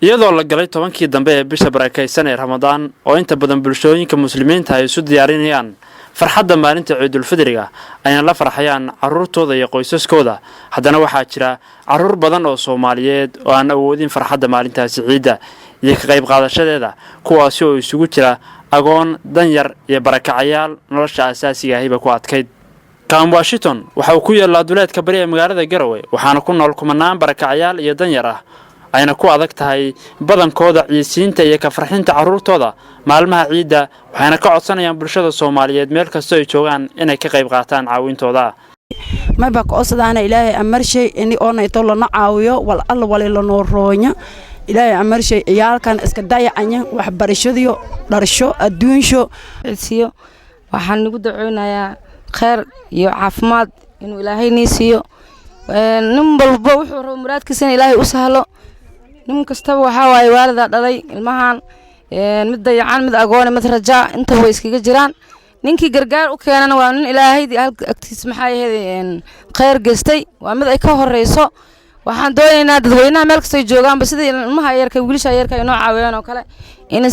iyadoo la galay 10kii dambe ee bisha barakeysan ee Ramadaan oo inta badan bulshooyinka muslimiinta ay isu diyaarinayaan farxadda maalinta Ciidul Fidriga ayna la farxayaan carruurtooda iyo qoysaskooda haddana waxaa jira carruur badan oo Soomaaliyeed oo aan awoodin farxadda maalintaasi ciida iyo ka qayb qaadashadeeda kuwaas oo isugu jira agoon danyar iyo barakacayaal nolosha asaasiga ah ku adkayd Kam Washington waxa uu ku yeelaa duleedka bari ee magaalada Garowe waxaana ku nool kumanaan barakacayaal iyo danyar ah ayna ku adag tahay badankooda ciisiinta iyo ka farxinta carruurtooda maalmaha ciida waxayna ka codsanayaan bulshada Soomaaliyeed meel kasta ay joogaan inay ka qayb qaataan caawintooda ma baa qoosadaana Ilaahay amarshay in oonayto lana caawiyo wal alla wali lana roonya Ilaahay amarshay ciyaalkan iska dayacanya wax barashadiyo dharsho adduunsho siiyo waxaan ugu duceynayaa khayr iyo caafimaad inuu Ilaahay niisiyo nin walba wuxuu rabo muraadkiisa Ilaahay u sahlo nin kastaba waxa waay waalida dhalay ilmahan mid dayacan mid agoon mid raja inta way iskaga jiraan ninkii gargaar u keenana waa nin Ilaahay agtiis maxay ahayd khayr geystay waa mid ay ka horeyso waxaan doonaynaa dadweynaha meel kasta joogaan sida ilmaha yarka wiilasha yarka inoo caawiyaan oo kale in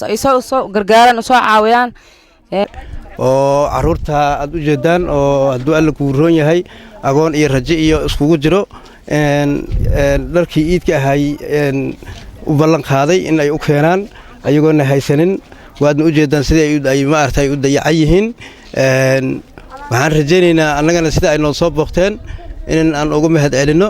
ay soo gargaaran soo caawiyaan oo carruurta aad u jeedaan oo hadduu alla ku roon yahay agoon iyo rajo iyo iskugu jiro dharkii iidka ahay u ballan qaaday in ay u keenaan ayagoona haysanin waadna u jeedaan sida ay maartay u dayacan yihiin waxaan rajaynaynaa annagana sida ay noo soo booqteen in aan ugu mahad celino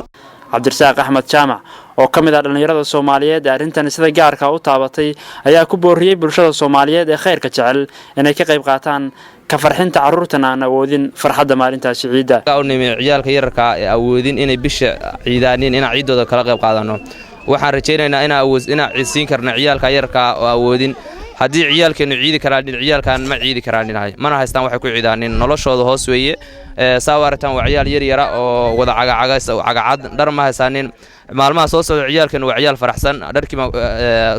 Cabdirasaaq Axmed Jaamac oo kamid ah dhalinyarada Soomaaliyeed ee arrintan sida gaarka u taabatay ayaa ku booriyay bulshada Soomaaliyeed ee khayrka jecel inay ka qayb qaataan ka farxinta carruurtana aan awoodin farxadda maalintaas ciida oo nimay ciyaalka yararka ee awoodin inay bisha ciidaanin in ciidooda kala qayb qaadano waxaan rajaynaynaa in ciisiin karna ciyaalka yararka oo awoodin haddii ciyaalkeenu ciidi karaan ciyaalkan ma ciidi karaan mana haystaan waxay ku ciidaanin noloshooda hoos weeye saawartan waa ciyaal yar oo wada cagacad dhar ma haysaanin maalmaha soo socda ciyaalkeenu waa ciyaal faraxsan dharkii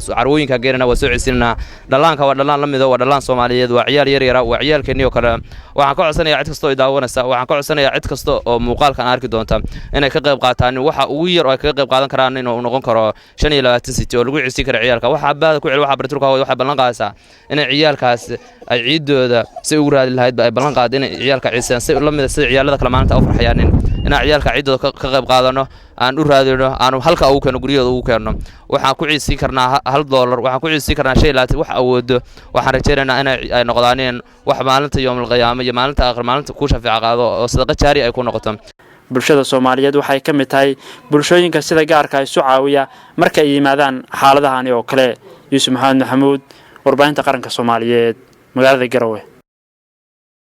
carwooyinka geerina waa soo ciisinna dhalaanka waa dhalaan la mid oo waa dhalaan Soomaaliyeed waa ciyaal yar waa ciyaalkeeni oo kale waxaan ka codsanayaa cid kasto oo daawanaysa waxaan ka codsanayaa cid kasto oo muuqaalkan arki doonta inay ka qayb qaataan waxa ugu yar oo ay ka qayb qaadan karaan inuu noqon karo 25 city oo lagu ciisi karo ciyaalka waxa baad ku cil waxa barturka waxa ballan qaadaysa in ciyaalkaas ay ciidooda si ugu raadi lahayd ay ballan qaadeen in ciyaalka ciisaan si la mid ah sida ciyaalada kale maanta u farxayaan in ciyaalka ciidooda ka qayb qaadano aan u raadino aan halka ugu keeno guriyada ugu keeno waxaan ku ciisi karnaa $1 waxaan ku ciisi karnaa shay laati wax awoodo waxaan rajaynaynaa in ay noqdaan wax maalinta yoomul qiyaama iyo maalinta aakhir maalinta ku shafaac qaado oo sadaqa jaari ay ku noqoto bulshada Soomaaliyeed waxay ka mid tahay bulshooyinka sida gaarka ah isu caawiya marka ay yimaadaan xaaladahan oo kale Yuusuf Maxamed Maxamuud warbaahinta qaranka Soomaaliyeed magaalada Garowe